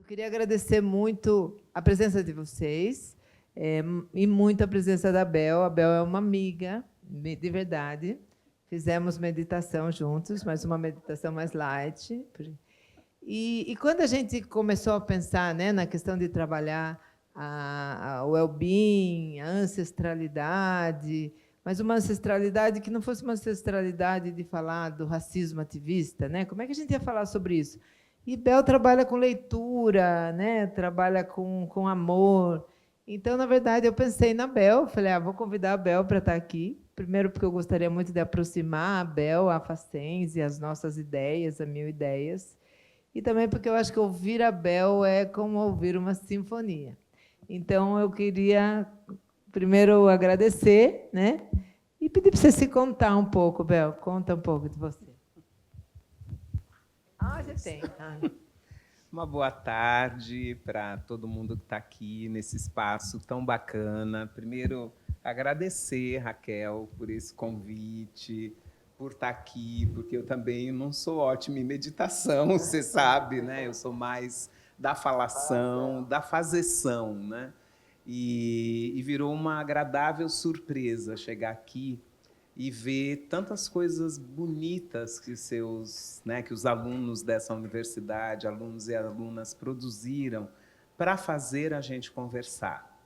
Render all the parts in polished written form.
queria agradecer muito a presença de vocês e muito a presença da Bel. A Bel é uma amiga, de verdade. Fizemos meditação juntos, mas uma meditação mais light. E quando a gente começou a pensar, né, na questão de trabalhar o well-being, a ancestralidade, mas uma ancestralidade que não fosse uma ancestralidade de falar do racismo ativista, né? Como é que a gente ia falar sobre isso? E Bel trabalha com leitura, né? Trabalha com amor. Então, na verdade, eu pensei na Bel, falei, vou convidar a Bel para estar aqui. Primeiro, porque eu gostaria muito de aproximar a Bel, a Facens, as nossas ideias, as mil ideias. E também porque eu acho que ouvir a Bel é como ouvir uma sinfonia. Então, eu queria primeiro agradecer, né? E pedir para você se contar um pouco, Bel. Conta um pouco de você. Já tem. Uma boa tarde para todo mundo que está aqui nesse espaço tão bacana. Primeiro, agradecer, Raquel, por esse convite, por estar aqui, porque eu também não sou ótima em meditação, você sabe, né? Eu sou mais da falação, da fazeção, né? E virou uma agradável surpresa chegar aqui e ver tantas coisas bonitas que que os alunos dessa universidade, alunos e alunas produziram para fazer a gente conversar.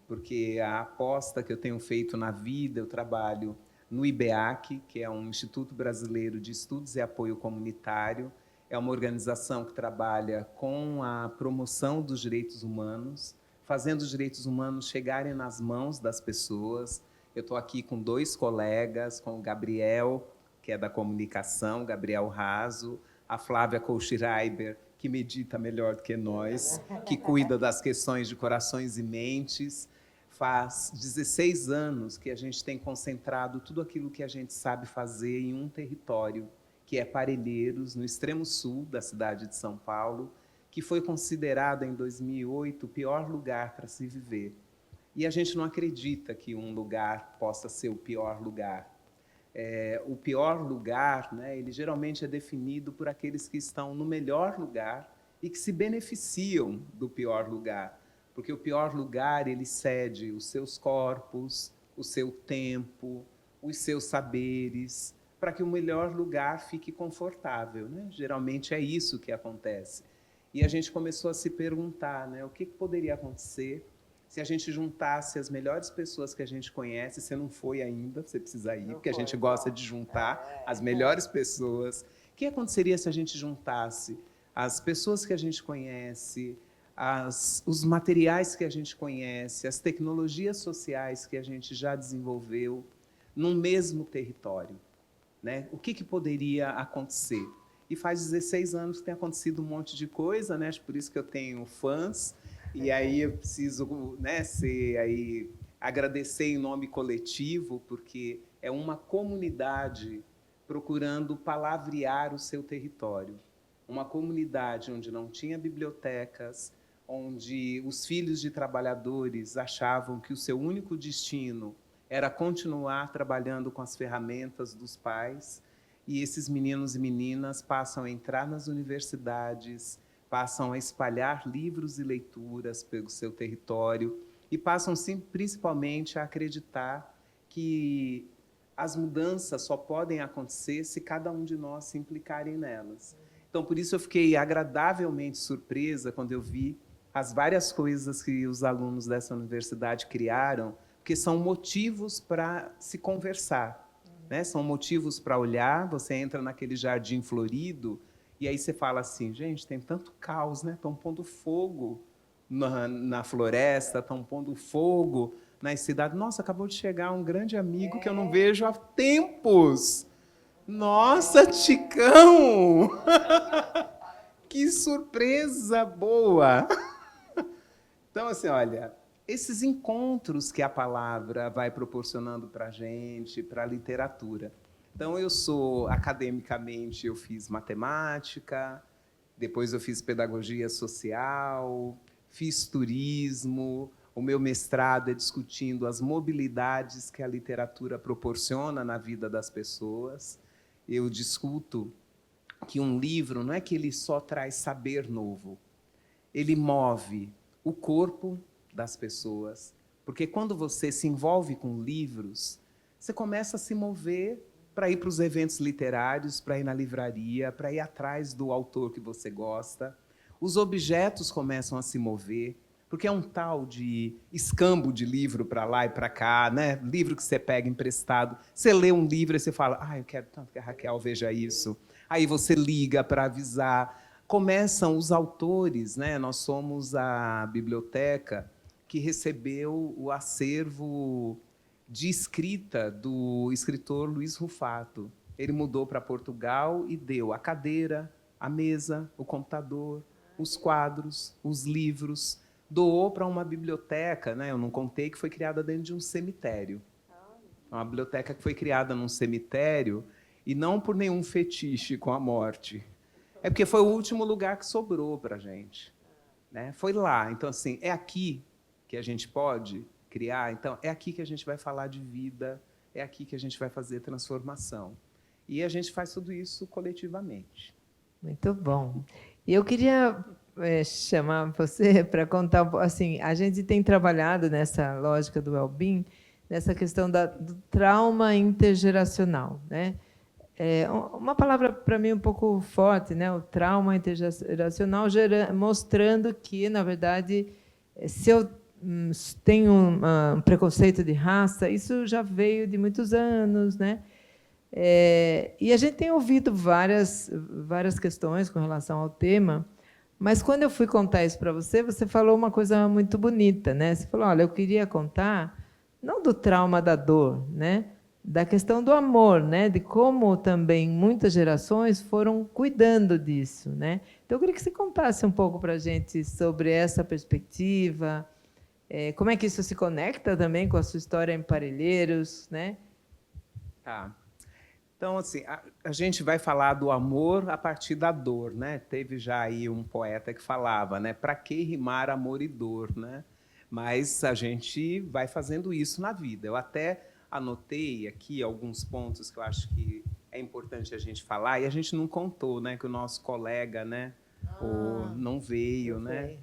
Porque a aposta que eu tenho feito na vida, eu trabalho no IBEAC, que é um Instituto Brasileiro de Estudos e Apoio Comunitário, é uma organização que trabalha com a promoção dos direitos humanos, fazendo os direitos humanos chegarem nas mãos das pessoas. Eu estou aqui com 2 colegas, com o Gabriel, que é da comunicação, Gabriel Raso, a Flávia Kohlschreiber, que medita melhor do que nós, que cuida das questões de corações e mentes. Faz 16 anos que a gente tem concentrado tudo aquilo que a gente sabe fazer em um território, que é Parelheiros, no extremo sul da cidade de São Paulo, que foi considerado em 2008 o pior lugar para se viver. E a gente não acredita que um lugar possa ser o pior lugar. O pior lugar, né, ele geralmente é definido por aqueles que estão no melhor lugar e que se beneficiam do pior lugar. Porque o pior lugar, ele cede os seus corpos, o seu tempo, os seus saberes, para que o melhor lugar fique confortável, né? Geralmente é isso que acontece. E a gente começou a se perguntar, né, o que poderia acontecer se a gente juntasse as melhores pessoas que a gente conhece. Você não foi ainda, você precisa ir, porque a gente gosta de juntar as melhores pessoas. O que aconteceria se a gente juntasse as pessoas que a gente conhece, os materiais que a gente conhece, as tecnologias sociais que a gente já desenvolveu num mesmo território, né? O que poderia acontecer? E faz 16 anos que tem acontecido um monte de coisa, né? Por isso que eu tenho fãs. E aí eu preciso, né, agradecer em nome coletivo, porque é uma comunidade procurando palavrear o seu território. Uma comunidade onde não tinha bibliotecas, onde os filhos de trabalhadores achavam que o seu único destino era continuar trabalhando com as ferramentas dos pais, e esses meninos e meninas passam a entrar nas universidades, passam a espalhar livros e leituras pelo seu território e passam, sim, principalmente a acreditar que as mudanças só podem acontecer se cada um de nós se implicarem nelas. Então, por isso eu fiquei agradavelmente surpresa quando eu vi as várias coisas que os alunos dessa universidade criaram, porque são motivos para se conversar, né? São motivos para olhar. Você entra naquele jardim florido e aí você fala assim, gente, tem tanto caos, né? Estão pondo fogo na floresta, estão pondo fogo nas cidades. Nossa, acabou de chegar um grande amigo que eu não vejo há tempos. Nossa, Ticão! Que surpresa boa! Então, assim, olha, esses encontros que a palavra vai proporcionando para a gente, para a literatura. Então, academicamente, eu fiz matemática, depois eu fiz pedagogia social, fiz turismo, o meu mestrado é discutindo as mobilidades que a literatura proporciona na vida das pessoas. Eu discuto que um livro não é que ele só traz saber novo, ele move o corpo das pessoas, porque quando você se envolve com livros, você começa a se mover para ir para os eventos literários, para ir na livraria, para ir atrás do autor que você gosta. Os objetos começam a se mover, porque é um tal de escambo de livro para lá e para cá, né? Livro que você pega emprestado. Você lê um livro e você fala, eu quero tanto que a Raquel veja isso. Aí você liga para avisar. Começam os autores, né? Nós somos a biblioteca que recebeu o acervo de escrita do escritor Luiz Rufato. Ele mudou para Portugal e deu a cadeira, a mesa, o computador, os quadros, os livros, doou para uma biblioteca, né? Eu não contei, que foi criada dentro de um cemitério. Uma biblioteca que foi criada num cemitério e não por nenhum fetiche com a morte. É porque foi o último lugar que sobrou para a gente, né? Foi lá. Então, assim, é aqui que a gente pode criar. Então, é aqui que a gente vai falar de vida, é aqui que a gente vai fazer transformação. E a gente faz tudo isso coletivamente. Muito bom. E eu queria chamar você para contar, assim, a gente tem trabalhado nessa lógica do well-being, nessa questão do trauma intergeracional, né? Uma palavra para mim um pouco forte, né? O trauma intergeracional, mostrando que, na verdade, se eu tenho um preconceito de raça, isso já veio de muitos anos, né? E a gente tem ouvido várias questões com relação ao tema, mas quando eu fui contar isso para você, você falou uma coisa muito bonita, né? Você falou, olha, eu queria contar não do trauma da dor, né? Da questão do amor, né? De como também muitas gerações foram cuidando disso, né? Então eu queria que você contasse um pouco para a gente sobre essa perspectiva, como é que isso se conecta também com a sua história em Parelheiros, né? Tá. Então, assim, a gente vai falar do amor a partir da dor, né? Teve já aí um poeta que falava, né? Para que rimar amor e dor, né? Mas a gente vai fazendo isso na vida. Eu até anotei aqui alguns pontos que eu acho que é importante a gente falar, e a gente não contou, né? Que o nosso colega, né? Não veio, né?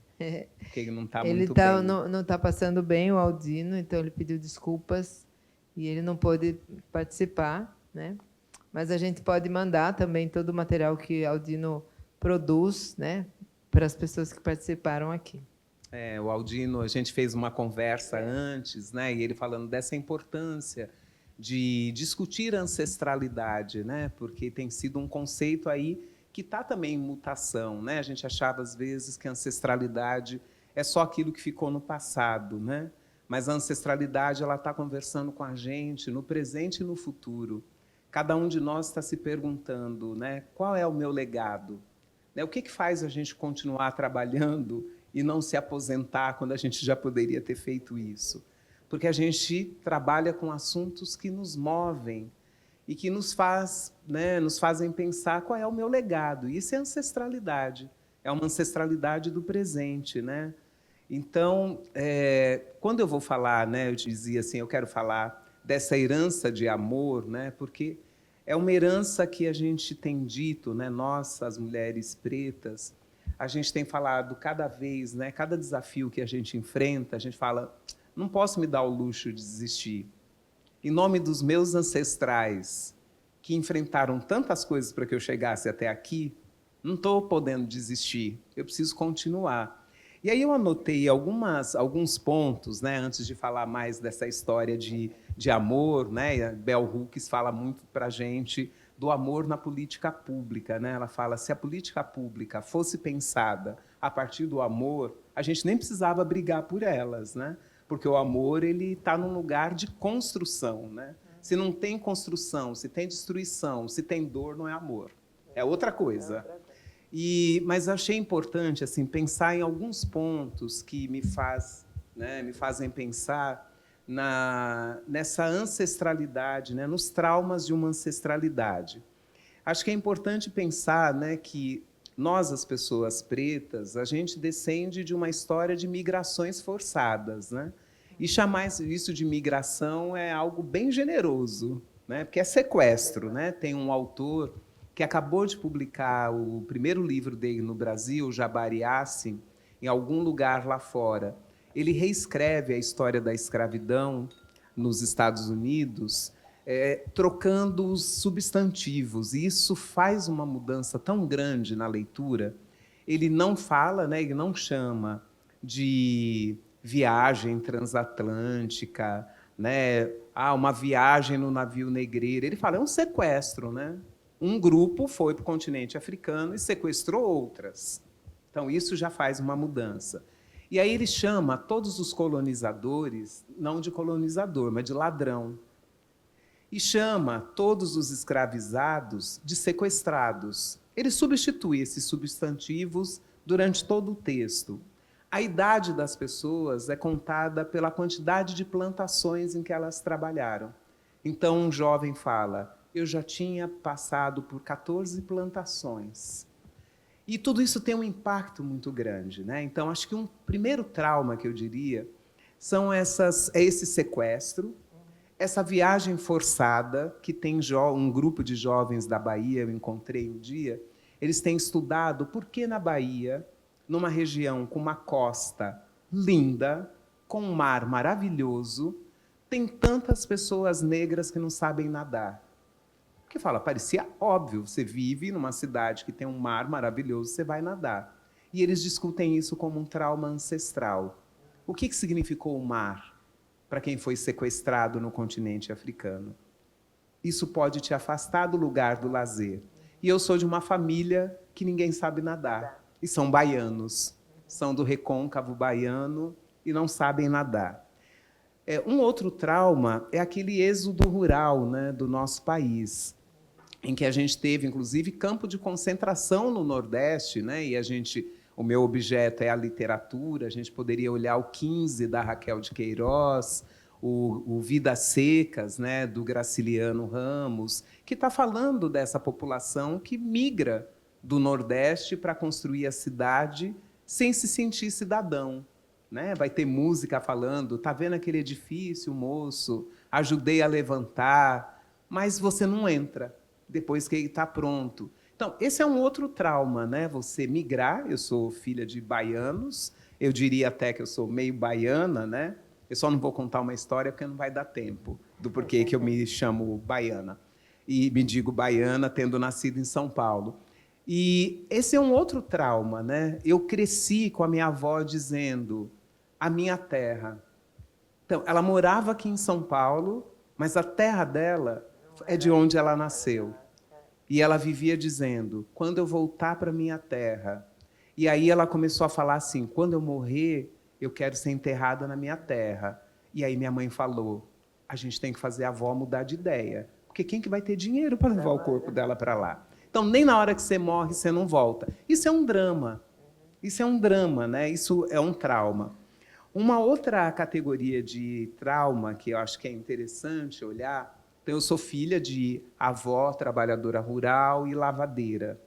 Porque ele não está muito bem. Ele não está passando bem, o Aldino, então ele pediu desculpas e ele não pôde participar, né? Mas a gente pode mandar também todo o material que Aldino produz, né, para as pessoas que participaram aqui. O Aldino, a gente fez uma conversa antes, né, e ele falando dessa importância de discutir a ancestralidade, né, porque tem sido um conceito aí que está também em mutação, né? A gente achava às vezes que a ancestralidade é só aquilo que ficou no passado, né? Mas a ancestralidade ela está conversando com a gente no presente e no futuro. Cada um de nós está se perguntando, né, qual é o meu legado? Né, o que faz a gente continuar trabalhando e não se aposentar quando a gente já poderia ter feito isso? Porque a gente trabalha com assuntos que nos movem e que nos fazem pensar qual é o meu legado. Isso é ancestralidade, é uma ancestralidade do presente, né? Então, quando eu vou falar, né, eu dizia assim, eu quero falar dessa herança de amor, né, porque é uma herança que a gente tem dito, né, nós, as mulheres pretas, a gente tem falado cada vez, né, cada desafio que a gente enfrenta, a gente fala, não posso me dar o luxo de desistir. Em nome dos meus ancestrais, que enfrentaram tantas coisas para que eu chegasse até aqui, não estou podendo desistir, eu preciso continuar. E aí eu anotei alguns pontos, né, antes de falar mais dessa história de amor, né? A Bell Hooks fala muito para a gente do amor na política pública, né? Ela fala, se a política pública fosse pensada a partir do amor, a gente nem precisava brigar por elas, né? Porque o amor ele está num lugar de construção, né? Se não tem construção, se tem destruição, se tem dor, não é amor, é outra coisa. Mas achei importante assim pensar em alguns pontos que me fazem pensar nessa ancestralidade, né, nos traumas de uma ancestralidade. Acho que é importante pensar, né, que nós, as pessoas pretas, a gente descende de uma história de migrações forçadas, né? E chamar isso de migração é algo bem generoso, né? Porque é sequestro, né? Tem um autor que acabou de publicar o primeiro livro dele no Brasil, Jabari Assim, em algum lugar lá fora, ele reescreve a história da escravidão nos Estados Unidos, trocando os substantivos. E isso faz uma mudança tão grande na leitura. Ele não fala, né, ele não chama de viagem transatlântica, né, uma viagem no navio negreiro. Ele fala, é um sequestro, né? Um grupo foi para o continente africano e sequestrou outras. Então, isso já faz uma mudança. E aí ele chama todos os colonizadores, não de colonizador, mas de ladrão. E chama todos os escravizados de sequestrados. Ele substitui esses substantivos durante todo o texto. A idade das pessoas é contada pela quantidade de plantações em que elas trabalharam. Então, um jovem fala, eu já tinha passado por 14 plantações. E tudo isso tem um impacto muito grande, né? Então, acho que um primeiro trauma que eu diria é esse sequestro, essa viagem forçada, que tem um grupo de jovens da Bahia, eu encontrei um dia, eles têm estudado por que na Bahia, numa região com uma costa linda, com um mar maravilhoso, tem tantas pessoas negras que não sabem nadar. Porque fala, parecia óbvio, você vive numa cidade que tem um mar maravilhoso, você vai nadar. E eles discutem isso como um trauma ancestral. O que significou o mar para quem foi sequestrado no continente africano? Isso pode te afastar do lugar do lazer. E eu sou de uma família que ninguém sabe nadar. E são baianos, são do recôncavo baiano e não sabem nadar. Um outro trauma é aquele êxodo rural, né, do nosso país, em que a gente teve, inclusive, campo de concentração no Nordeste, né, e o meu objeto é a literatura, a gente poderia olhar o 15, da Raquel de Queiroz, o Vidas Secas, né, do Graciliano Ramos, que está falando dessa população que migra do Nordeste para construir a cidade sem se sentir cidadão. Né? Vai ter música falando, está vendo aquele edifício, moço? Ajudei a levantar, mas você não entra depois que ele está pronto. Então, esse é um outro trauma, né? Você migrar, eu sou filha de baianos, eu diria até que eu sou meio baiana, né? Eu só não vou contar uma história porque não vai dar tempo do porquê que eu me chamo baiana. E me digo baiana, tendo nascido em São Paulo. E esse é um outro trauma, né? Eu cresci com a minha avó dizendo a minha terra. Então, ela morava aqui em São Paulo, mas a terra dela é de onde ela nasceu. E ela vivia dizendo, quando eu voltar para minha terra. E aí ela começou a falar assim, quando eu morrer, eu quero ser enterrada na minha terra. E aí minha mãe falou, a gente tem que fazer a avó mudar de ideia, porque quem que vai ter dinheiro para levar o corpo dela para lá? Então, nem na hora que você morre, você não volta. Isso é um drama. Isso é um drama, né? Isso é um trauma. Uma outra categoria de trauma que eu acho que é interessante olhar, então eu sou filha de avó trabalhadora rural e lavadeira.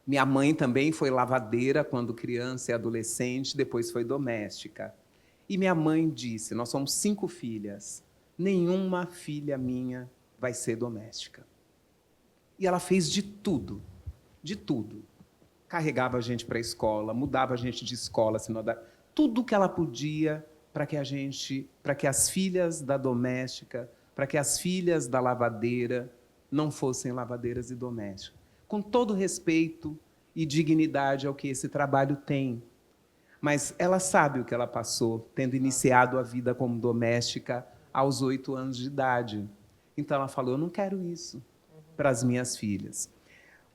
Minha mãe também foi lavadeira quando criança e adolescente, depois foi doméstica. E minha mãe disse, nós somos 5 filhas, nenhuma filha minha vai ser doméstica. E ela fez de tudo, de tudo. Carregava a gente para a escola, mudava a gente de escola, tudo que ela podia para que as filhas da doméstica, para que as filhas da lavadeira não fossem lavadeiras e domésticas. Com todo respeito e dignidade ao que esse trabalho tem. Mas ela sabe o que ela passou, tendo iniciado a vida como doméstica aos 8 anos de idade. Então ela falou, eu não quero isso para as minhas filhas.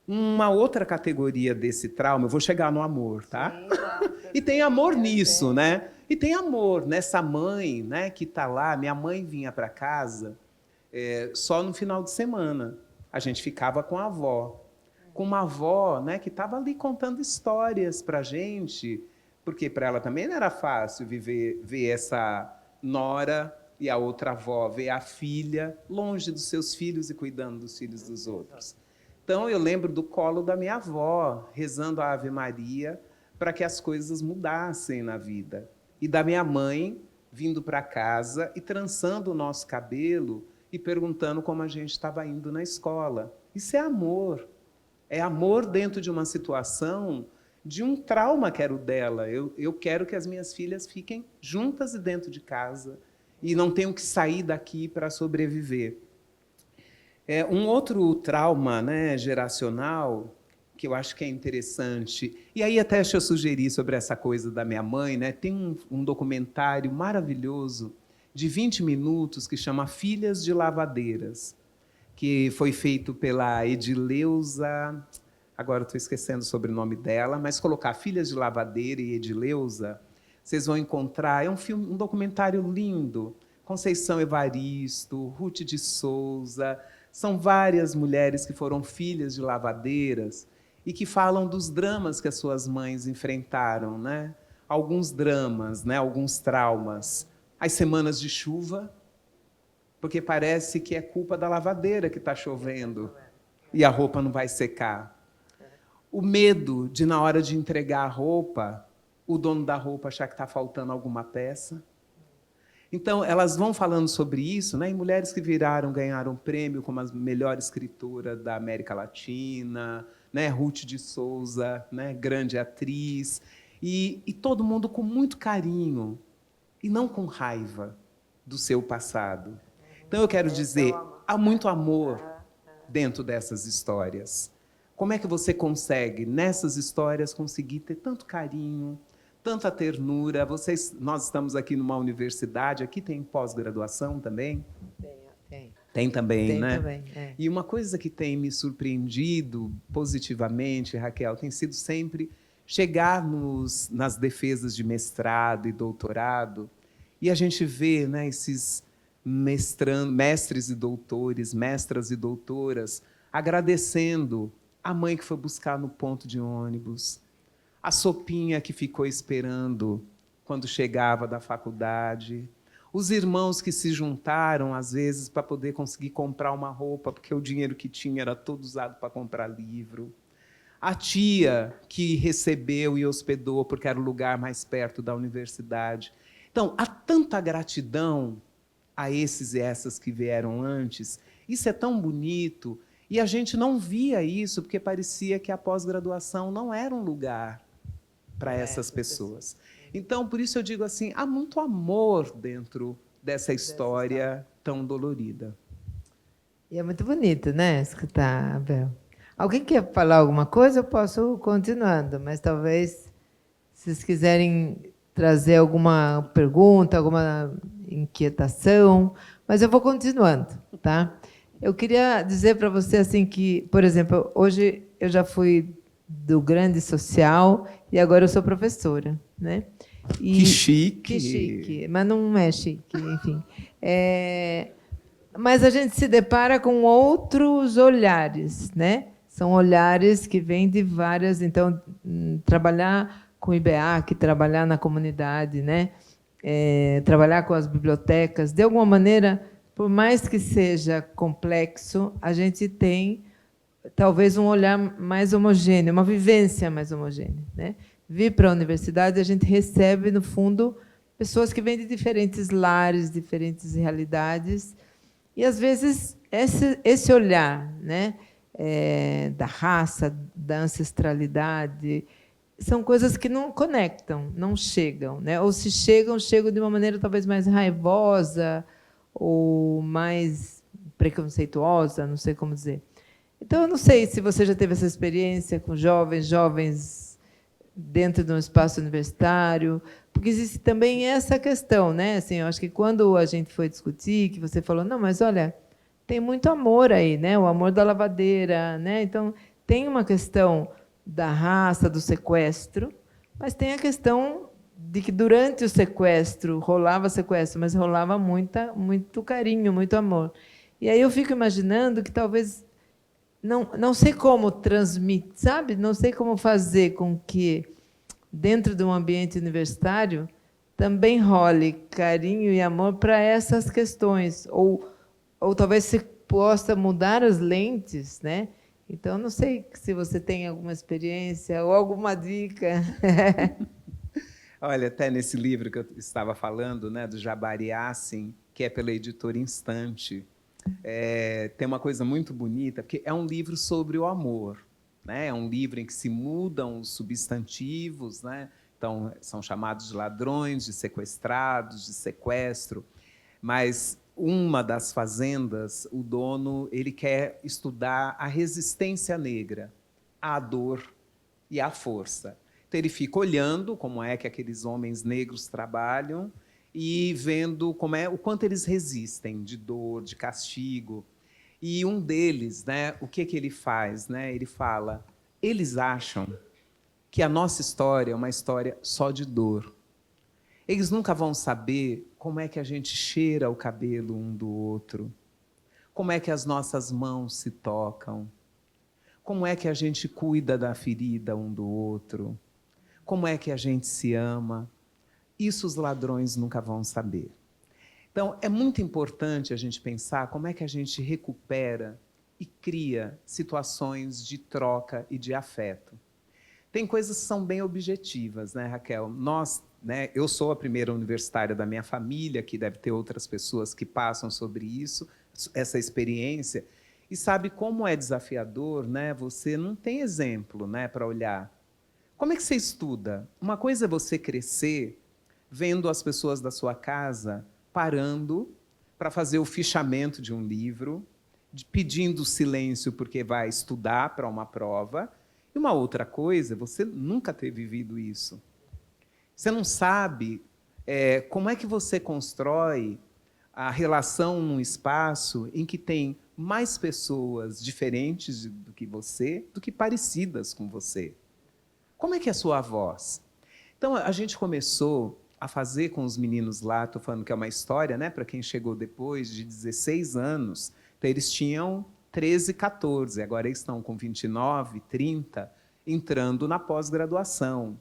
Uma outra categoria desse trauma, eu vou chegar no amor, tá? Sim, e tem amor nisso, né? E tem amor nessa mãe, né, que está lá. Minha mãe vinha para casa só no final de semana. A gente ficava com a avó. Com uma avó, né, que estava ali contando histórias para a gente, porque para ela também não era fácil ver essa nora e a outra avó, ver a filha longe dos seus filhos e cuidando dos filhos dos outros. Então, eu lembro do colo da minha avó, rezando a Ave Maria, para que as coisas mudassem na vida. E da minha mãe, vindo para casa e trançando o nosso cabelo e perguntando como a gente estava indo na escola. Isso é amor. É amor dentro de uma situação de um trauma que era o dela. Eu quero que as minhas filhas fiquem juntas e dentro de casa e não tenham que sair daqui para sobreviver. Um outro trauma, né, geracional, que eu acho que é interessante, e aí até deixa eu sugerir sobre essa coisa da minha mãe, né, tem um documentário maravilhoso de 20 minutos que chama Filhas de Lavadeiras, que foi feito pela Edileuza, agora estou esquecendo o sobrenome dela, mas colocar Filhas de Lavadeira e Edileuza, vocês vão encontrar, é um filme, um documentário lindo, Conceição Evaristo, Ruth de Souza, são várias mulheres que foram filhas de lavadeiras e que falam dos dramas que as suas mães enfrentaram, né? Alguns dramas, né? Alguns traumas. As semanas de chuva, porque parece que é culpa da lavadeira que está chovendo e a roupa não vai secar. O medo de, na hora de entregar a roupa, o dono da roupa achar que está faltando alguma peça. Então, elas vão falando sobre isso, né? E mulheres que ganharam prêmio como a melhor escritora da América Latina, né? Ruth de Souza, né? Grande atriz, e todo mundo com muito carinho, e não com raiva do seu passado. Então, eu quero dizer, há muito amor dentro dessas histórias. Como é que você consegue, nessas histórias, conseguir ter tanto carinho, tanta ternura? Nós estamos aqui numa universidade, aqui tem pós-graduação também? Tem também, Tem né? também, é. E uma coisa que tem me surpreendido positivamente, Raquel, tem sido sempre chegar nas defesas de mestrado e doutorado e a gente vê, né, esses mestres e doutores, mestras e doutoras, agradecendo a mãe que foi buscar no ponto de ônibus, a sopinha que ficou esperando quando chegava da faculdade, os irmãos que se juntaram, às vezes, para poder conseguir comprar uma roupa, porque o dinheiro que tinha era todo usado para comprar livro, a tia que recebeu e hospedou porque era o lugar mais perto da universidade. Então, há tanta gratidão a esses e essas que vieram antes. Isso é tão bonito. E a gente não via isso porque parecia que a pós-graduação não era um lugar para essas pessoas. Então, por isso eu digo assim, há muito amor dentro dessa história tão dolorida. E é muito bonito, né, escutar, Abel. Alguém quer falar alguma coisa? Eu posso continuando, mas talvez, se vocês quiserem trazer alguma pergunta, alguma inquietação, mas eu vou continuando, tá? Eu queria dizer para você assim que, por exemplo, hoje eu já fui do grande social e agora eu sou professora, né? Que chique! Que chique, mas não é chique, enfim. Mas a gente se depara com outros olhares, né? São olhares que vêm de várias. Então, trabalhar com o IBEAC, trabalhar na comunidade, né? Trabalhar com as bibliotecas, de alguma maneira, por mais que seja complexo, a gente tem talvez um olhar mais homogêneo, uma vivência mais homogênea, né? Vir para a universidade, a gente recebe, no fundo, pessoas que vêm de diferentes lares, diferentes realidades, e, às vezes, esse olhar, né, da raça, da ancestralidade, são coisas que não conectam, não chegam, né? Ou se chegam, chegam de uma maneira talvez mais raivosa ou mais preconceituosa, não sei como dizer. Então, eu não sei se você já teve essa experiência com jovens dentro de um espaço universitário, porque existe também essa questão, né? Assim, eu acho que quando a gente foi discutir, que você falou, não, mas olha, tem muito amor aí, né? O amor da lavadeira, né? Então, tem uma questão da raça, do sequestro, mas tem a questão de que durante o sequestro, rolava sequestro, mas rolava muito carinho, muito amor. E aí eu fico imaginando que talvez não sei como transmitir, sabe? Não sei como fazer com que, dentro de um ambiente universitário, também role carinho e amor para essas questões. Ou talvez se possa mudar as lentes, né? Então, não sei se você tem alguma experiência ou alguma dica. Olha, até nesse livro que eu estava falando, né, do Jabari Hassan, que é pela editora Instante, tem uma coisa muito bonita, porque é um livro sobre o amor, né? É um livro em que se mudam os substantivos, né? Então, são chamados de ladrões, de sequestrados, de sequestro. Mas uma das fazendas, o dono, ele quer estudar a resistência negra, à dor e à força. Então, ele fica olhando como é que aqueles homens negros trabalham e vendo o quanto eles resistem de dor, de castigo. E um deles, né, o que ele faz? Né? Ele fala, eles acham que a nossa história é uma história só de dor. Eles nunca vão saber como é que a gente cheira o cabelo um do outro, como é que as nossas mãos se tocam, como é que a gente cuida da ferida um do outro, como é que a gente se ama. Isso os ladrões nunca vão saber. Então, é muito importante a gente pensar como é que a gente recupera e cria situações de troca e de afeto. Tem coisas que são bem objetivas, né, Raquel? Eu sou a primeira universitária da minha família, que deve ter outras pessoas que passam sobre isso, essa experiência, e sabe como é desafiador, né? Você não tem exemplo, né, para olhar. Como é que você estuda? Uma coisa é você crescer vendo as pessoas da sua casa parando para fazer o fichamento de um livro, pedindo silêncio porque vai estudar para uma prova. E uma outra coisa, você nunca ter vivido isso. Você não sabe como é que você constrói a relação num espaço em que tem mais pessoas diferentes do que você, do que parecidas com você. Como é que é a sua voz? Então, a gente começou a fazer com os meninos lá, estou falando que é uma história, né, para quem chegou depois, de 16 anos. Então, eles tinham 13, 14, agora eles estão com 29, 30, entrando na pós-graduação.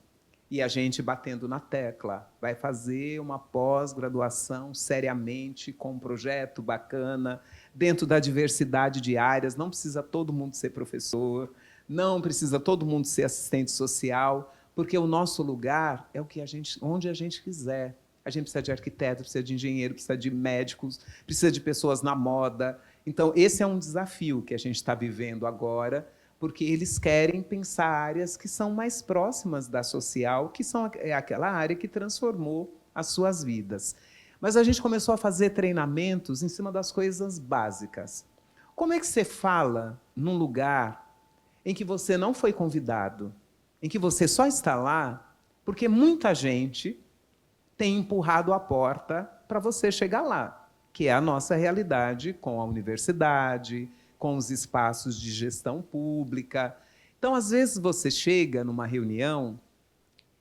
E a gente batendo na tecla, vai fazer uma pós-graduação seriamente, com um projeto bacana, dentro da diversidade de áreas, não precisa todo mundo ser professor, não precisa todo mundo ser assistente social, porque o nosso lugar é onde a gente quiser. A gente precisa de arquiteto, precisa de engenheiro, precisa de médicos, precisa de pessoas na moda. Então, esse é um desafio que a gente está vivendo agora, porque eles querem pensar áreas que são mais próximas da social, que são aquela área que transformou as suas vidas. Mas a gente começou a fazer treinamentos em cima das coisas básicas. Como é que você fala num lugar em que você não foi convidado, em que você só está lá porque muita gente tem empurrado a porta para você chegar lá, que é a nossa realidade com a universidade, com os espaços de gestão pública. Então, às vezes, você chega numa reunião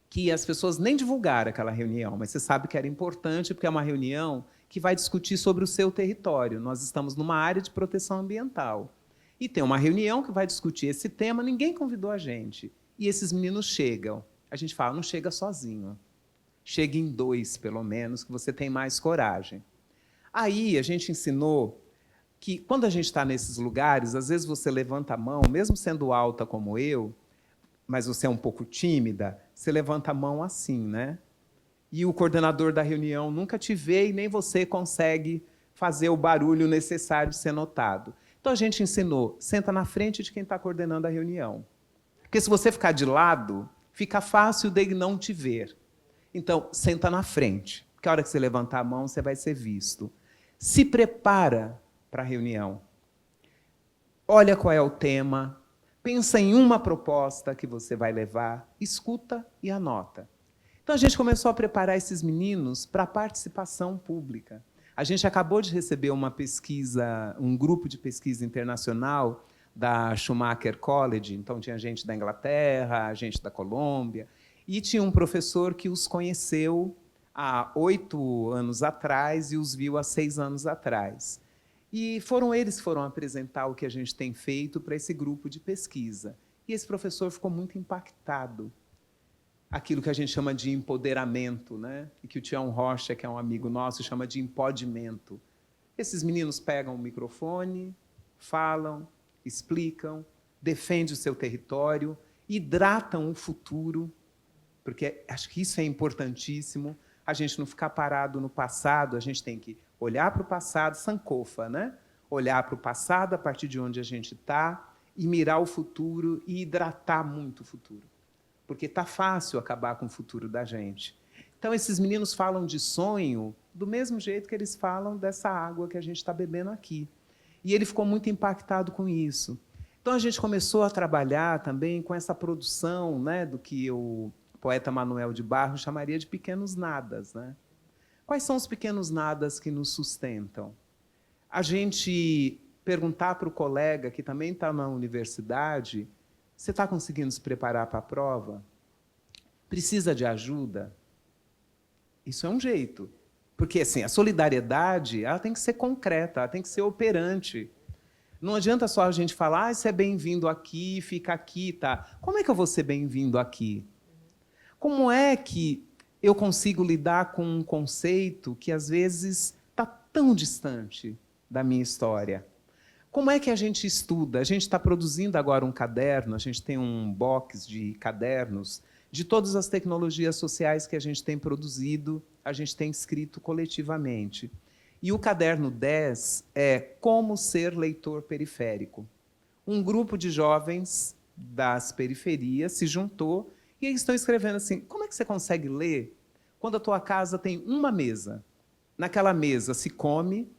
que as pessoas nem divulgaram aquela reunião, mas você sabe que era importante porque é uma reunião que vai discutir sobre o seu território. Nós estamos numa área de proteção ambiental. E tem uma reunião que vai discutir esse tema, ninguém convidou a gente. E esses meninos chegam. A gente fala, não chega sozinho. Chega em dois, pelo menos, que você tem mais coragem. Aí a gente ensinou que, quando a gente está nesses lugares, às vezes você levanta a mão, mesmo sendo alta como eu, mas você é um pouco tímida, você levanta a mão assim, né? E o coordenador da reunião nunca te vê e nem você consegue fazer o barulho necessário de ser notado. Então, a gente ensinou, senta na frente de quem está coordenando a reunião. Porque se você ficar de lado, fica fácil dele não te ver. Então, senta na frente, porque a hora que você levantar a mão, você vai ser visto. Se prepara para a reunião. Olha qual é o tema, pensa em uma proposta que você vai levar, escuta e anota. Então, a gente começou a preparar esses meninos para a participação pública. A gente acabou de receber uma pesquisa, um grupo de pesquisa internacional da Schumacher College, então tinha gente da Inglaterra, gente da Colômbia, e tinha um professor que os conheceu há 8 anos atrás e os viu há 6 anos atrás. E foram eles que foram apresentar o que a gente tem feito para esse grupo de pesquisa. E esse professor ficou muito impactado. Aquilo que a gente chama de empoderamento, né? E que o Tião Rocha, que é um amigo nosso, chama de empodimento. Esses meninos pegam o microfone, falam, explicam, defendem o seu território, hidratam o futuro, porque acho que isso é importantíssimo, a gente não ficar parado no passado, a gente tem que olhar para o passado, sankofa, né? Olhar para o passado a partir de onde a gente está e mirar o futuro e hidratar muito o futuro. Porque está fácil acabar com o futuro da gente. Então, esses meninos falam de sonho do mesmo jeito que eles falam dessa água que a gente está bebendo aqui. E ele ficou muito impactado com isso. Então, a gente começou a trabalhar também com essa produção, né, do que o poeta Manuel de Barros chamaria de pequenos nadas, né? Quais são os pequenos nadas que nos sustentam? A gente perguntar para o colega que também está na universidade: você está conseguindo se preparar para a prova? Precisa de ajuda? Isso é um jeito. Porque assim, a solidariedade ela tem que ser concreta, ela tem que ser operante. Não adianta só a gente falar: você é bem-vindo aqui, fica aqui, tá? Como é que eu vou ser bem-vindo aqui? Como é que eu consigo lidar com um conceito que, às vezes, está tão distante da minha história? Como é que a gente estuda? A gente está produzindo agora um caderno, a gente tem um box de cadernos de todas as tecnologias sociais que a gente tem produzido, a gente tem escrito coletivamente. E o caderno 10 é Como Ser Leitor Periférico. Um grupo de jovens das periferias se juntou e eles estão escrevendo assim: como é que você consegue ler quando a tua casa tem uma mesa? Naquela mesa se come,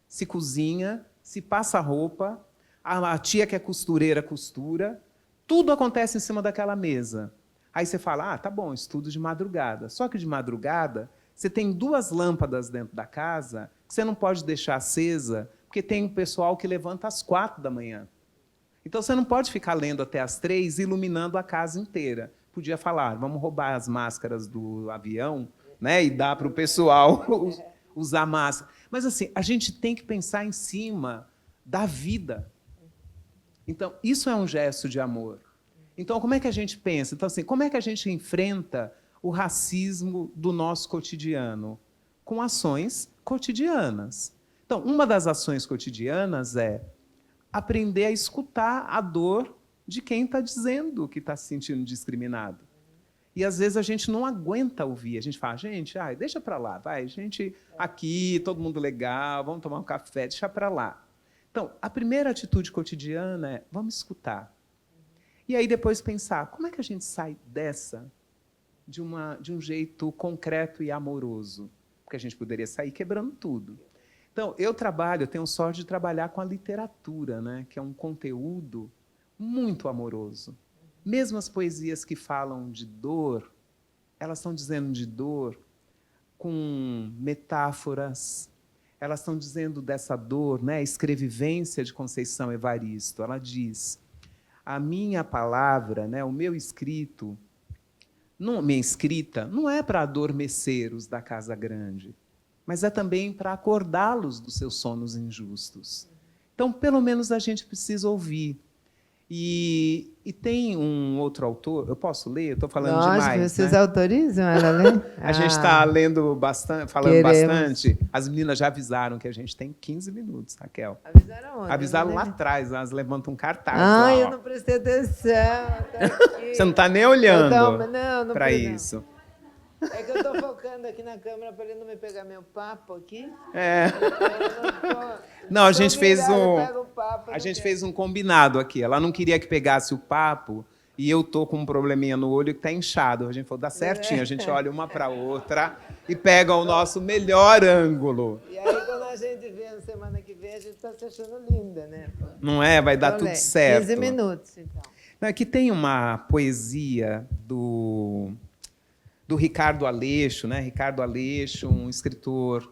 se cozinha, se passa roupa, a tia que é costureira costura, tudo acontece em cima daquela mesa. Aí você fala: tá bom, estudo de madrugada. Só que de madrugada você tem 2 lâmpadas dentro da casa que você não pode deixar acesa, porque tem um pessoal que levanta às 4 da manhã. Então você não pode ficar lendo até às 3, iluminando a casa inteira. Podia falar: vamos roubar as máscaras do avião, né, e dar para o pessoal usar máscara. Mas assim, a gente tem que pensar em cima da vida. Então, isso é um gesto de amor. Então, como é que a gente pensa? Então, assim, como é que a gente enfrenta o racismo do nosso cotidiano? Com ações cotidianas. Então, uma das ações cotidianas é aprender a escutar a dor de quem está dizendo que está se sentindo discriminado. E, às vezes, a gente não aguenta ouvir. A gente fala: gente, deixa para lá, vai, gente aqui, todo mundo legal, vamos tomar um café, deixa para lá. Então, a primeira atitude cotidiana é: vamos escutar. E aí depois pensar: como é que a gente sai dessa de um jeito concreto e amoroso? Porque a gente poderia sair quebrando tudo. Então, eu tenho sorte de trabalhar com a literatura, né, que é um conteúdo muito amoroso. Mesmo as poesias que falam de dor, elas estão dizendo de dor com metáforas, elas estão dizendo dessa dor, né, a escrevivência de Conceição Evaristo. Ela diz: a minha palavra, né, o meu escrito, minha escrita, não é para adormecer os da casa grande, mas é também para acordá-los dos seus sonos injustos. Então, pelo menos, a gente precisa ouvir. E tem um outro autor, eu posso ler? Eu estou falando demais. Vocês, né? autorizam ela a ler? A gente está lendo bastante, falando bastante. As meninas já avisaram que a gente tem 15 minutos, Raquel. Avisaram onde? Avisaram lá atrás, elas levantam um cartaz. Lá, eu não prestei atenção. Você não está nem olhando para isso. É que eu estou focando aqui na câmera para ele não me pegar meu papo aqui. Não, a gente fez um combinado aqui. Ela não queria que pegasse o papo e eu tô com um probleminha no olho que está inchado. A gente falou: dá certinho, a gente olha uma para outra e pega o nosso melhor ângulo. E aí, quando a gente vê na semana que vem, a gente está se achando linda, né? Não é? Vai dar tudo certo. 15 minutos, então. Aqui tem uma poesia do Ricardo Aleixo, né? Ricardo Aleixo, um escritor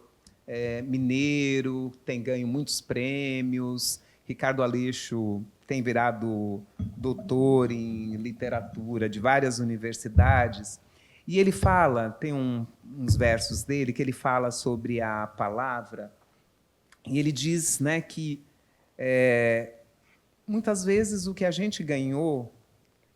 mineiro, tem ganho muitos prêmios. Ricardo Aleixo tem virado doutor em literatura de várias universidades. E ele fala, tem uns versos dele que ele fala sobre a palavra, e ele diz, né, que muitas vezes o que a gente ganhou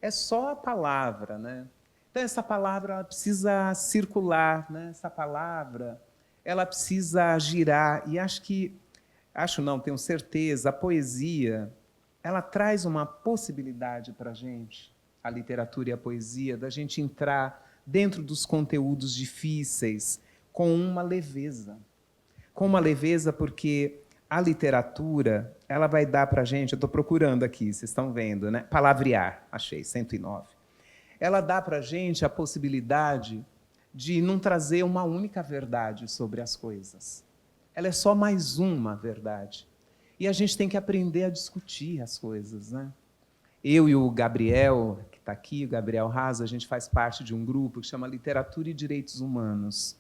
é só a palavra, né? Então, essa palavra ela precisa circular, né? Essa palavra ela precisa girar. E tenho certeza, a poesia ela traz uma possibilidade para a gente, a literatura e a poesia, da gente entrar dentro dos conteúdos difíceis com uma leveza. Com uma leveza porque a literatura, ela vai dar para a gente, eu estou procurando aqui, vocês estão vendo, né? Palavrear, achei, 109. Ela dá para a gente a possibilidade de não trazer uma única verdade sobre as coisas. Ela é só mais uma verdade. E a gente tem que aprender a discutir as coisas, né? Eu e o Gabriel, que está aqui, o Gabriel Raso, a gente faz parte de um grupo que chama Literatura e Direitos Humanos,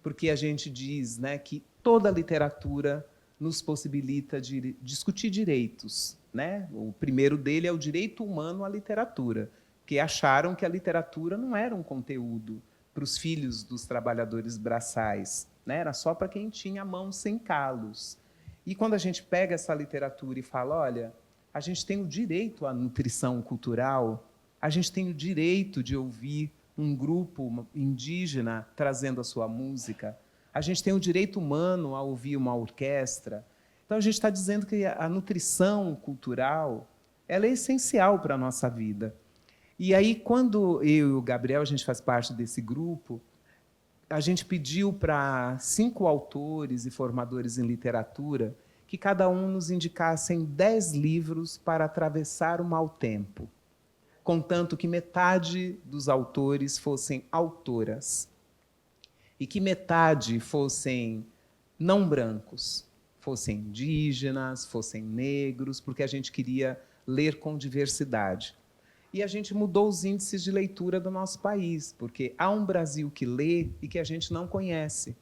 porque a gente diz, né, que toda literatura nos possibilita de discutir direitos, né? O primeiro dele é o direito humano à literatura, porque acharam que a literatura não era um conteúdo para os filhos dos trabalhadores braçais, né? Era só para quem tinha mãos sem calos. E quando a gente pega essa literatura e fala, olha, a gente tem o direito à nutrição cultural, a gente tem o direito de ouvir um grupo indígena trazendo a sua música, a gente tem o direito humano a ouvir uma orquestra. Então, a gente está dizendo que a nutrição cultural ela é essencial para a nossa vida. E aí, quando eu e o Gabriel, a gente faz parte desse grupo, a gente pediu para 5 autores e formadores em literatura que cada um nos indicassem 10 livros para atravessar o mau tempo, contanto que metade dos autores fossem autoras e que metade fossem não brancos, fossem indígenas, fossem negros, porque a gente queria ler com diversidade. E a gente mudou os índices de leitura do nosso país, porque há um Brasil que lê e que a gente não conhece.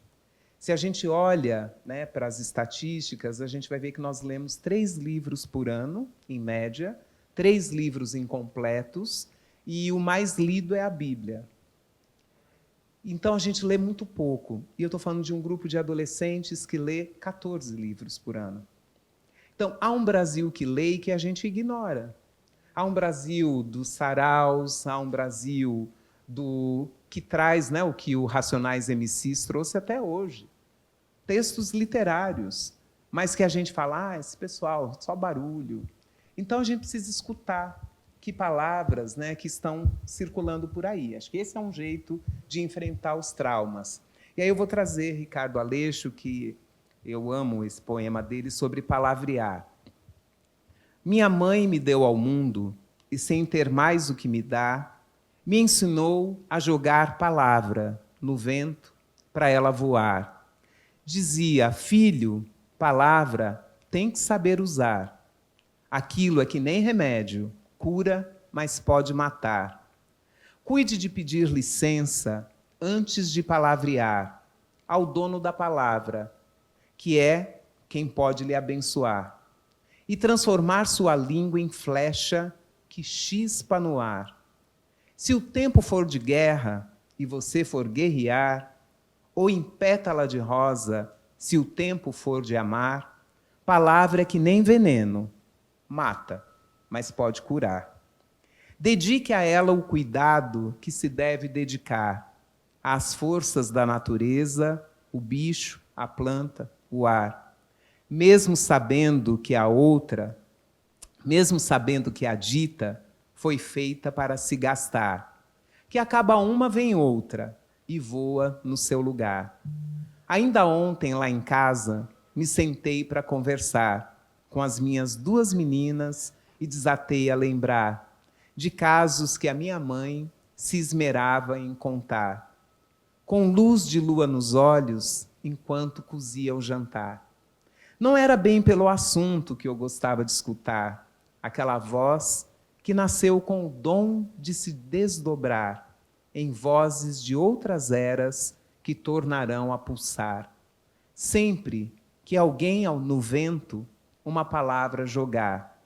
Se a gente olha, né, para as estatísticas, a gente vai ver que nós lemos 3 livros por ano, em média, 3 livros incompletos, e o mais lido é a Bíblia. Então, a gente lê muito pouco. E eu estou falando de um grupo de adolescentes que lê 14 livros por ano. Então, há um Brasil que lê e que a gente ignora. Há um Brasil dos saraus, há um Brasil que traz, né, o que o Racionais MCs trouxe até hoje. Textos literários, mas que a gente fala, esse pessoal, só barulho. Então, a gente precisa escutar que palavras, né, que estão circulando por aí. Acho que esse é um jeito de enfrentar os traumas. E aí eu vou trazer Ricardo Aleixo, que eu amo esse poema dele, sobre palavrear. Minha mãe me deu ao mundo, e sem ter mais o que me dá, me ensinou a jogar palavra no vento para ela voar. Dizia, filho, palavra tem que saber usar. Aquilo é que nem remédio, cura, mas pode matar. Cuide de pedir licença antes de palavrear ao dono da palavra, que é quem pode lhe abençoar, e transformar sua língua em flecha que chispa no ar. Se o tempo for de guerra e você for guerrear, ou em pétala de rosa, se o tempo for de amar, palavra é que nem veneno, mata, mas pode curar. Dedique a ela o cuidado que se deve dedicar às forças da natureza, o bicho, a planta, o ar. Mesmo sabendo que a outra, mesmo sabendo que a dita foi feita para se gastar, que acaba uma, vem outra, e voa no seu lugar. Ainda ontem, lá em casa, me sentei para conversar com as minhas 2 meninas e desatei a lembrar de casos que a minha mãe se esmerava em contar, com luz de lua nos olhos, enquanto cozia o jantar. Não era bem pelo assunto que eu gostava de escutar, aquela voz que nasceu com o dom de se desdobrar em vozes de outras eras que tornarão a pulsar. Sempre que alguém no vento uma palavra jogar.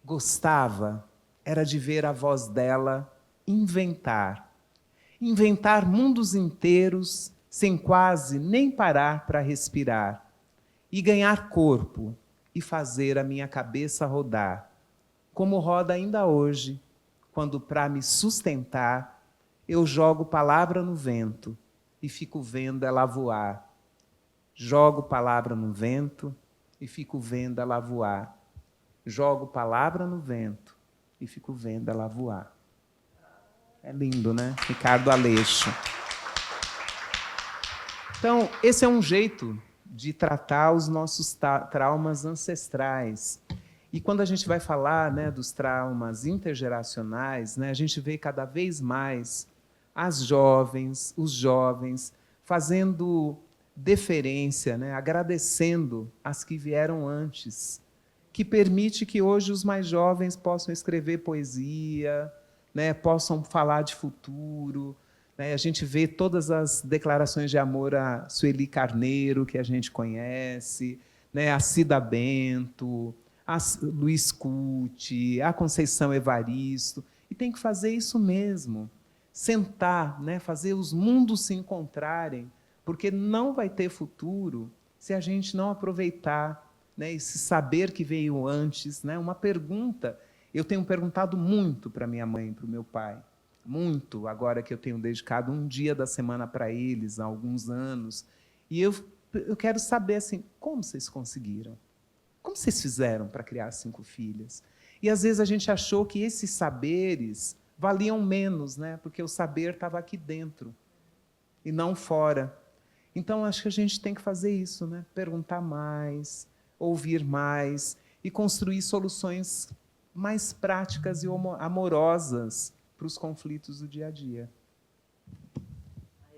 Gostava era de ver a voz dela inventar mundos inteiros sem quase nem parar para respirar, e ganhar corpo e fazer a minha cabeça rodar, como roda ainda hoje, quando para me sustentar eu jogo palavra no vento e fico vendo ela voar. Jogo palavra no vento e fico vendo ela voar. Jogo palavra no vento e fico vendo ela voar. É lindo, né? Ricardo Aleixo. Então, esse é um jeito de tratar os nossos traumas ancestrais. E quando a gente vai falar, né, dos traumas intergeracionais, né, a gente vê cada vez mais as jovens, os jovens, fazendo deferência, né, agradecendo as que vieram antes, que permite que hoje os mais jovens possam escrever poesia, né, possam falar de futuro. Né, a gente vê todas as declarações de amor a Sueli Carneiro, que a gente conhece, né, a Cida Bento, a Luiz Cuti, a Conceição Evaristo, e tem que fazer isso mesmo, sentar, né, fazer os mundos se encontrarem, porque não vai ter futuro se a gente não aproveitar, né, esse saber que veio antes. Né, uma pergunta, eu tenho perguntado muito para minha mãe e para o meu pai, muito, agora que eu tenho dedicado um dia da semana para eles, há alguns anos, e eu quero saber, assim, como vocês conseguiram? Como vocês fizeram para criar 5 filhas? E, às vezes, a gente achou que esses saberes valiam menos, né? Porque o saber estava aqui dentro e não fora. Então, acho que a gente tem que fazer isso, né? Perguntar mais, ouvir mais e construir soluções mais práticas e amorosas para os conflitos do dia a dia.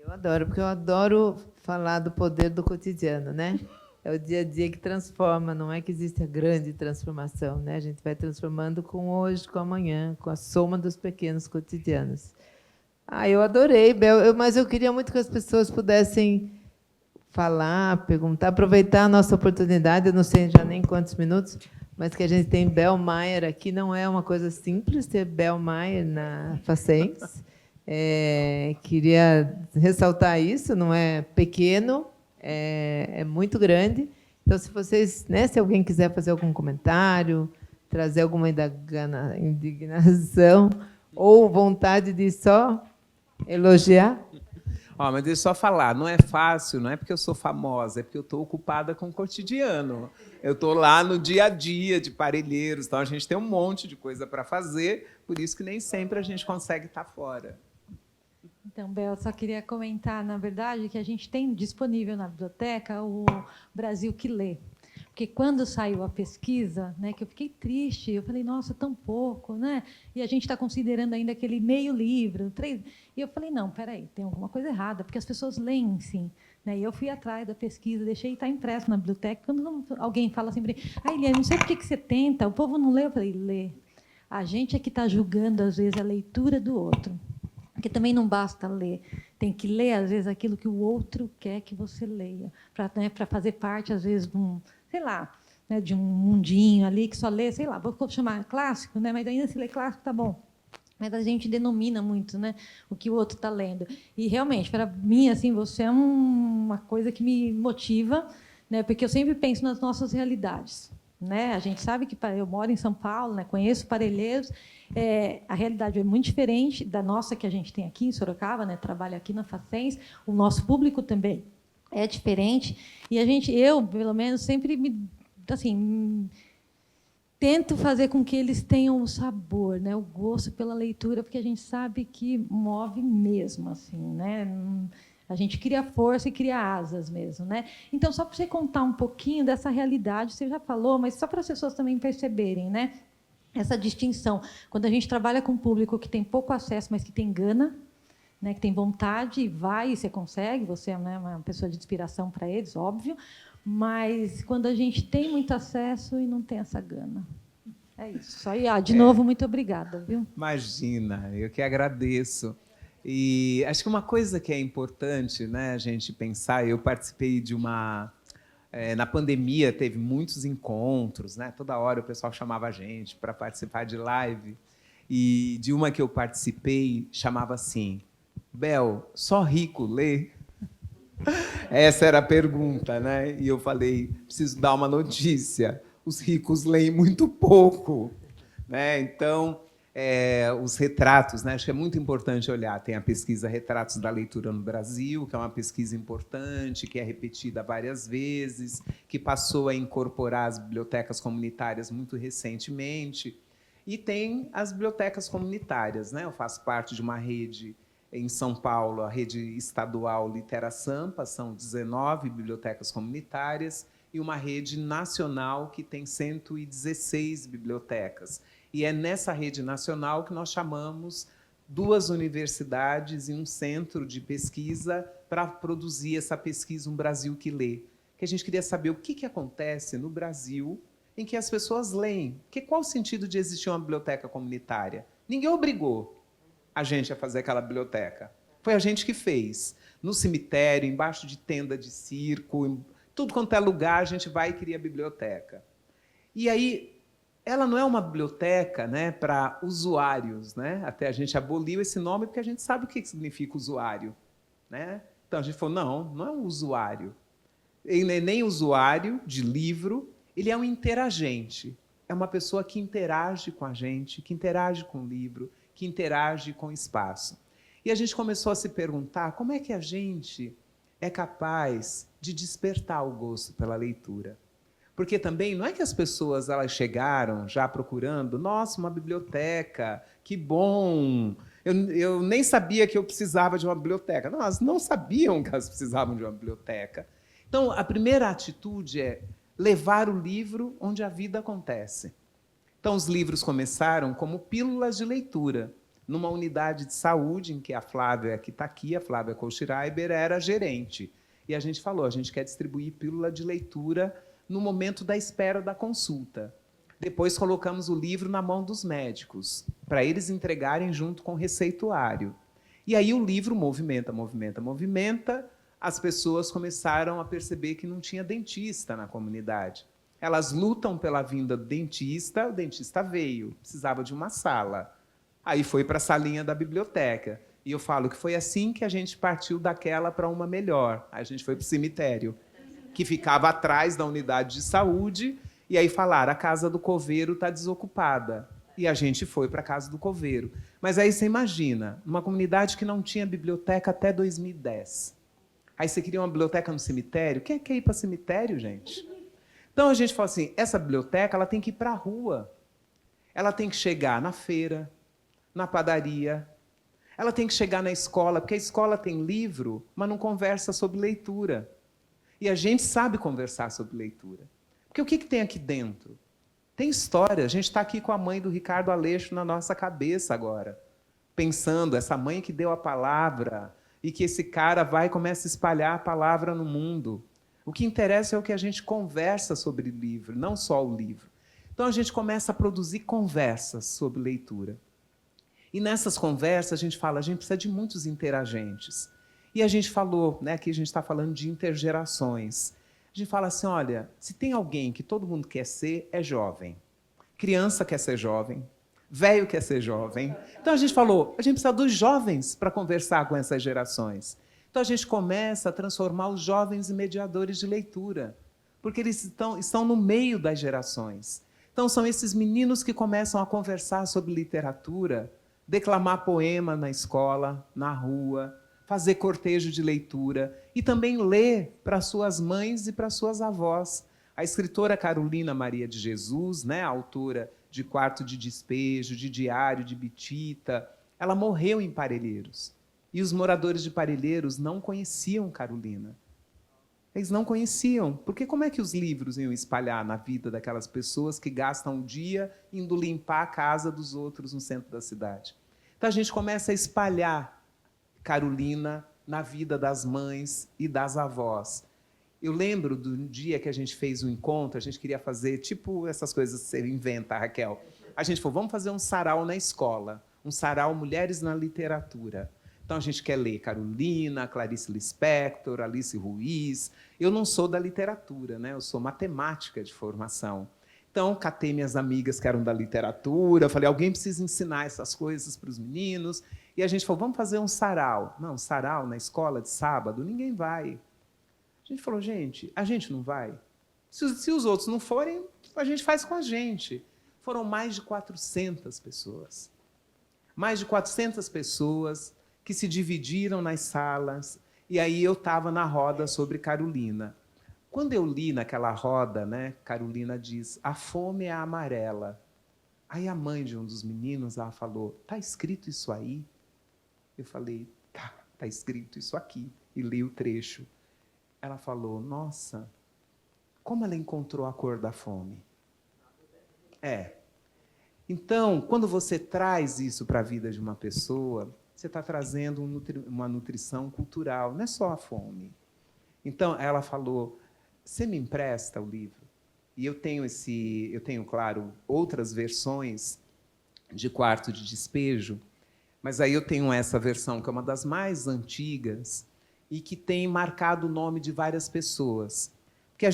Eu adoro, porque eu adoro falar do poder do cotidiano, né? É o dia a dia que transforma, não é que existe a grande transformação, né? A gente vai transformando com hoje, com amanhã, com a soma dos pequenos cotidianos. Eu adorei, Bel, mas eu queria muito que as pessoas pudessem falar, perguntar, aproveitar a nossa oportunidade, eu não sei já nem quantos minutos, mas que a gente tem Bel Maier aqui, não é uma coisa simples ter Bel Maier na Facens. Queria ressaltar isso, não é pequeno, é muito grande. Então, se vocês, né, se alguém quiser fazer algum comentário, trazer alguma indignação ou vontade de só elogiar. Mas deixa eu só falar, não é fácil, não é porque eu sou famosa, é porque eu estou ocupada com o cotidiano. Eu estou lá no dia a dia de Parelheiros, então a gente tem um monte de coisa para fazer, por isso que nem sempre a gente consegue estar fora. Então, Bel, só queria comentar, na verdade, que a gente tem disponível na biblioteca o Brasil que Lê. Porque quando saiu a pesquisa, né, que eu fiquei triste, eu falei, nossa, tão pouco, né? E a gente está considerando ainda aquele meio livro, 3. E eu falei, não, peraí, tem alguma coisa errada, porque as pessoas leem, sim. Né? E eu fui atrás da pesquisa, deixei estar impresso na biblioteca. Quando alguém fala assim, Eliane, não sei por que você tenta, o povo não lê. Eu falei, lê. A gente é que está julgando, às vezes, a leitura do outro. Porque também não basta ler, tem que ler, às vezes, aquilo que o outro quer que você leia, para, né, para fazer parte, às vezes, de um, sei lá, né, de um mundinho ali que só lê, sei lá, vou chamar clássico, né, mas ainda se lê clássico, tá bom. Mas a gente denomina muito, né, o que o outro está lendo. E, realmente, para mim, assim, você é uma coisa que me motiva, né, porque eu sempre penso nas nossas realidades. Né? A gente sabe que eu moro em São Paulo, né? Conheço Parelheiros, a realidade é muito diferente da nossa que a gente tem aqui em Sorocaba, né? Trabalho aqui na Facens, o nosso público também é diferente, e eu, pelo menos, sempre tento fazer com que eles tenham o sabor, né? O gosto pela leitura, porque a gente sabe que move mesmo, assim, né? A gente cria força e cria asas mesmo, né? Então, só para você contar um pouquinho dessa realidade, você já falou, mas só para as pessoas também perceberem, né? Essa distinção. Quando a gente trabalha com um público que tem pouco acesso, mas que tem gana, né? Que tem vontade, vai e você consegue, você é, né, uma pessoa de inspiração para eles, óbvio, mas quando a gente tem muito acesso e não tem essa gana. É isso. Só de novo, muito obrigada, viu? Imagina, eu que agradeço. E acho que uma coisa que é importante, né, a gente pensar, eu participei de uma... na pandemia teve muitos encontros, né, toda hora o pessoal chamava a gente para participar de live, e de uma que eu participei chamava assim, Bel, só rico lê? Essa era a pergunta, né? E eu falei, preciso dar uma notícia, os ricos leem muito pouco. Né? Então, os retratos, né? Acho que é muito importante olhar. Tem a pesquisa Retratos da Leitura no Brasil, que é uma pesquisa importante, que é repetida várias vezes, que passou a incorporar as bibliotecas comunitárias muito recentemente. E tem as bibliotecas comunitárias. Né? Eu faço parte de uma rede Em São Paulo, a rede estadual Litera Sampa, são 19 bibliotecas comunitárias, e uma rede nacional que tem 116 bibliotecas. E é nessa rede nacional que nós chamamos 2 universidades e um centro de pesquisa para produzir essa pesquisa Um Brasil que Lê. Que a gente queria saber o que acontece no Brasil em que as pessoas leem. Qual o sentido de existir uma biblioteca comunitária? Ninguém obrigou a gente a fazer aquela biblioteca. Foi a gente que fez. No cemitério, embaixo de tenda de circo, em tudo quanto é lugar, a gente vai e cria a biblioteca. E aí, ela não é uma biblioteca, né, para usuários, né? Até a gente aboliu esse nome porque a gente sabe o que significa usuário, né? Então a gente falou, não é um usuário. Ele não é nem usuário de livro, ele é um interagente. É uma pessoa que interage com a gente, que interage com o livro, que interage com o espaço. E a gente começou a se perguntar como é que a gente é capaz de despertar o gosto pela leitura. Porque também não é que as pessoas elas chegaram já procurando, nossa, uma biblioteca, que bom, eu nem sabia que eu precisava de uma biblioteca. Não, elas não sabiam que elas precisavam de uma biblioteca. Então, a primeira atitude é levar o livro onde a vida acontece. Então, os livros começaram como pílulas de leitura, numa unidade de saúde em que a Flávia, que está aqui, a Flávia Kohlschreiber, era gerente. E a gente falou, a gente quer distribuir pílula de leitura no momento da espera da consulta. Depois colocamos o livro na mão dos médicos, para eles entregarem junto com o receituário. E aí o livro movimenta, as pessoas começaram a perceber que não tinha dentista na comunidade. Elas lutam pela vinda do dentista, o dentista veio, precisava de uma sala. Aí foi para a salinha da biblioteca. E eu falo que foi assim que a gente partiu daquela para uma melhor. Aí a gente foi para o cemitério, que ficava atrás da unidade de saúde, e aí falaram, a casa do coveiro está desocupada. E a gente foi para a casa do coveiro. Mas aí você imagina, uma comunidade que não tinha biblioteca até 2010. Aí você queria uma biblioteca no cemitério? Quem quer ir para cemitério, gente? Então a gente fala assim, essa biblioteca ela tem que ir para a rua. Ela tem que chegar na feira, na padaria. Ela tem que chegar na escola, porque a escola tem livro, mas não conversa sobre leitura. E a gente sabe conversar sobre leitura. Porque o que tem aqui dentro? Tem história. A gente está aqui com a mãe do Ricardo Aleixo na nossa cabeça agora. Pensando, essa mãe que deu a palavra, e que esse cara vai e começa a espalhar a palavra no mundo. O que interessa é o que a gente conversa sobre o livro, não só o livro. Então a gente começa a produzir conversas sobre leitura. E nessas conversas a gente fala, a gente precisa de muitos interagentes. E a gente falou, né, aqui a gente está falando de intergerações. A gente fala assim, olha, se tem alguém que todo mundo quer ser, é jovem. Criança quer ser jovem, velho quer ser jovem. Então a gente falou, a gente precisa dos jovens para conversar com essas gerações. Então a gente começa a transformar os jovens em mediadores de leitura, porque eles estão no meio das gerações. Então são esses meninos que começam a conversar sobre literatura, declamar poema na escola, na rua, fazer cortejo de leitura e também ler para suas mães e para suas avós. A escritora Carolina Maria de Jesus, né, a autora de Quarto de Despejo, de Diário de Bitita, ela morreu em Parelheiros. E os moradores de Parelheiros não conheciam Carolina. Eles não conheciam, porque como é que os livros iam espalhar na vida daquelas pessoas que gastam o dia indo limpar a casa dos outros no centro da cidade? Então a gente começa a espalhar Carolina na vida das mães e das avós. Eu lembro do dia que a gente fez um encontro, a gente queria fazer, tipo essas coisas que você inventa, Raquel. A gente falou, vamos fazer um sarau na escola, um sarau Mulheres na Literatura. Então a gente quer ler Carolina, Clarice Lispector, Alice Ruiz. Eu não sou da literatura, né? Eu sou matemática de formação. Então, catei minhas amigas que eram da literatura, falei, alguém precisa ensinar essas coisas para os meninos. E a gente falou, vamos fazer um sarau. Não, sarau na escola de sábado, ninguém vai. A gente falou, gente, a gente não vai? Se os outros não forem, a gente faz com a gente. Foram mais de 400 pessoas. Mais de 400 pessoas que se dividiram nas salas, e aí eu estava na roda sobre Carolina. Quando eu li naquela roda, né, Carolina diz, a fome é amarela. Aí a mãe de um dos meninos ela falou, está escrito isso aí? Eu falei, está escrito isso aqui, e li o trecho. Ela falou, nossa, como ela encontrou a cor da fome. Então, quando você traz isso para a vida de uma pessoa, você está trazendo uma nutrição cultural, não é só a fome. Então, ela falou, você me empresta o livro? E eu tenho, claro, outras versões de Quarto de Despejo, mas aí eu tenho essa versão, que é uma das mais antigas, e que tem marcado o nome de várias pessoas. Porque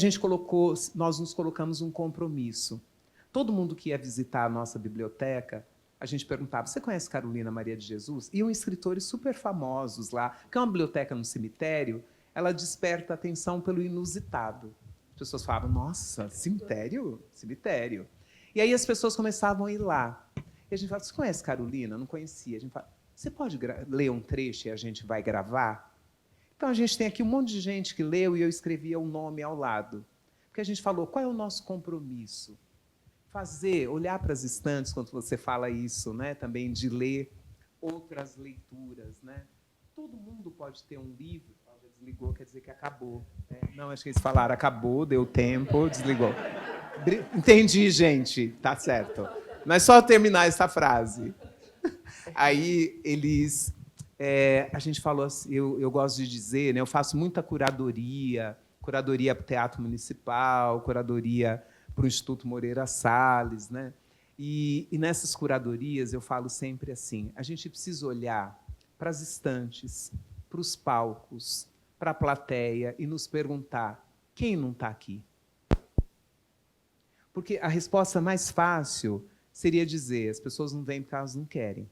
nós nos colocamos um compromisso. Todo mundo que ia visitar a nossa biblioteca, a gente perguntava, você conhece Carolina Maria de Jesus? Iam escritores super famosos lá, porque é uma biblioteca no cemitério, ela desperta atenção pelo inusitado. As pessoas falavam, nossa, cemitério? Cemitério. E aí as pessoas começavam a ir lá. E a gente falava, você conhece Carolina? Não conhecia. A gente fala, você pode ler um trecho e a gente vai gravar? Então, a gente tem aqui um monte de gente que leu e eu escrevia o nome ao lado. Porque a gente falou, qual é o nosso compromisso? Olhar para as estantes, quando você fala isso, né? Também de ler outras leituras. Né? Todo mundo pode ter um livro, já desligou, quer dizer que acabou. Né? Não, acho que eles falaram, acabou, deu tempo, desligou. Entendi, gente, tá certo. Mas só terminar essa frase. Aí eles... a gente falou assim, eu gosto de dizer, né, eu faço muita curadoria para o Teatro Municipal, curadoria para o Instituto Moreira Salles. Né? E nessas curadorias eu falo sempre assim, a gente precisa olhar para as estantes, para os palcos, para a plateia e nos perguntar, quem não está aqui? Porque a resposta mais fácil seria dizer, as pessoas não vêm porque elas não querem.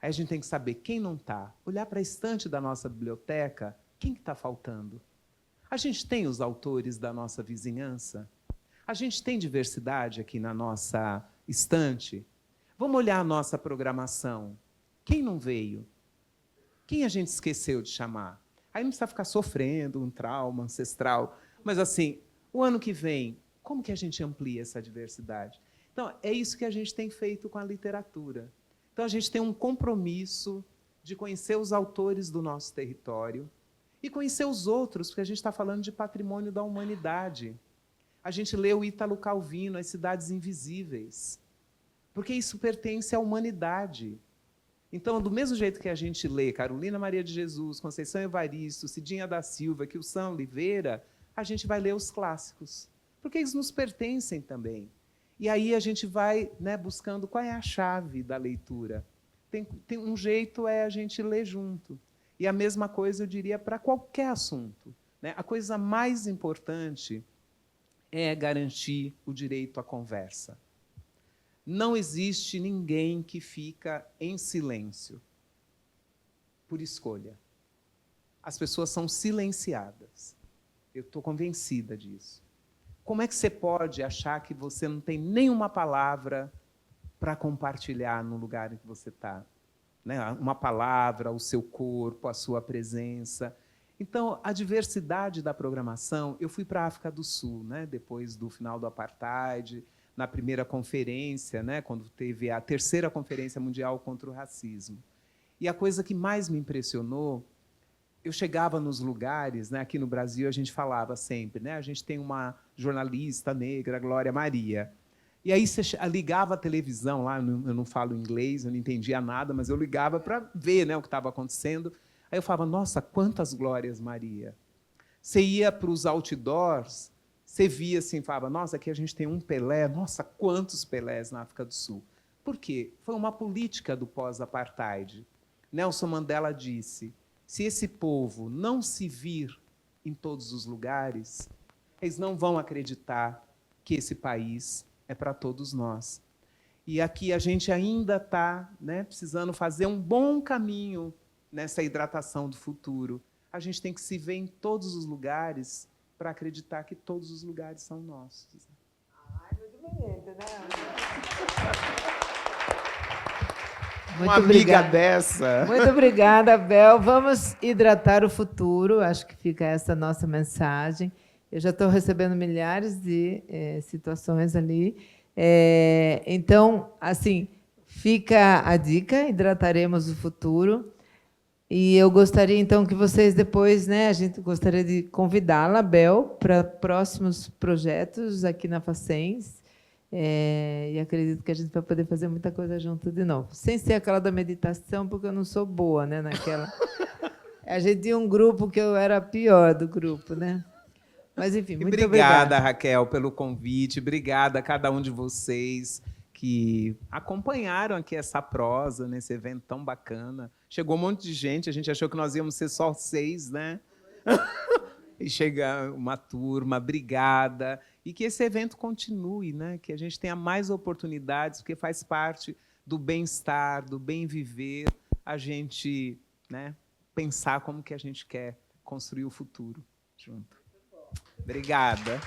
Aí a gente tem que saber quem não está. Olhar para a estante da nossa biblioteca, quem está faltando? A gente tem os autores da nossa vizinhança? A gente tem diversidade aqui na nossa estante? Vamos olhar a nossa programação. Quem não veio? Quem a gente esqueceu de chamar? Aí não precisa ficar sofrendo um trauma ancestral. Mas, assim, o ano que vem, como que a gente amplia essa diversidade? Então, é isso que a gente tem feito com a literatura. Então, a gente tem um compromisso de conhecer os autores do nosso território e conhecer os outros, porque a gente está falando de patrimônio da humanidade. A gente lê o Ítalo Calvino, As Cidades Invisíveis, porque isso pertence à humanidade. Então, do mesmo jeito que a gente lê Carolina Maria de Jesus, Conceição Evaristo, Cidinha da Silva, Quilção Oliveira, a gente vai ler os clássicos, porque eles nos pertencem também. E aí a gente vai, né, buscando qual é a chave da leitura. Tem um jeito é a gente ler junto. E a mesma coisa eu diria para qualquer assunto. Né? A coisa mais importante é garantir o direito à conversa. Não existe ninguém que fica em silêncio por escolha. As pessoas são silenciadas. Eu estou convencida disso. Como é que você pode achar que você não tem nenhuma palavra para compartilhar no lugar em que você está? Né? Uma palavra, o seu corpo, a sua presença. Então, a diversidade da programação... Eu fui para a África do Sul, né? Depois do final do Apartheid, na primeira conferência, né? Quando teve a terceira Conferência Mundial contra o Racismo. E a coisa que mais me impressionou... Eu chegava nos lugares, né, aqui no Brasil a gente falava sempre, né, a gente tem uma jornalista negra, Glória Maria. E aí você ligava a televisão lá, eu não falo inglês, eu não entendia nada, mas eu ligava para ver, né, o que estava acontecendo. Aí eu falava, nossa, quantas Glórias Maria. Você ia para os outdoors, você via assim, falava, nossa, aqui a gente tem um Pelé, nossa, quantos Pelés na África do Sul. Por quê? Foi uma política do pós-apartheid. Nelson Mandela disse, se esse povo não se vir em todos os lugares, eles não vão acreditar que esse país é para todos nós. E aqui a gente ainda está, né, precisando fazer um bom caminho nessa hidratação do futuro. A gente tem que se ver em todos os lugares para acreditar que todos os lugares são nossos. Ai, muito bonito, né? Uma amiga dessa. Muito obrigada, Bel. Vamos hidratar o futuro. Acho que fica essa nossa mensagem. Eu já estou recebendo milhares de situações ali. Então, assim, fica a dica, hidrataremos o futuro. E eu gostaria, então, que vocês depois, né, a gente gostaria de convidá-la, Bel, para próximos projetos aqui na Facens. E acredito que a gente vai poder fazer muita coisa junto de novo. Sem ser aquela da meditação, porque eu não sou boa, né, naquela. A gente tinha um grupo que eu era a pior do grupo, né? Mas, enfim, muito obrigada, obrigada. Raquel, pelo convite. Obrigada a cada um de vocês que acompanharam aqui essa prosa, nesse evento tão bacana. Chegou um monte de gente, a gente achou que nós íamos ser só 6, né? E chega uma turma, obrigada. E que esse evento continue, né? Que a gente tenha mais oportunidades, porque faz parte do bem-estar, do bem viver, a gente, né, pensar como que a gente quer construir o futuro junto. Obrigada.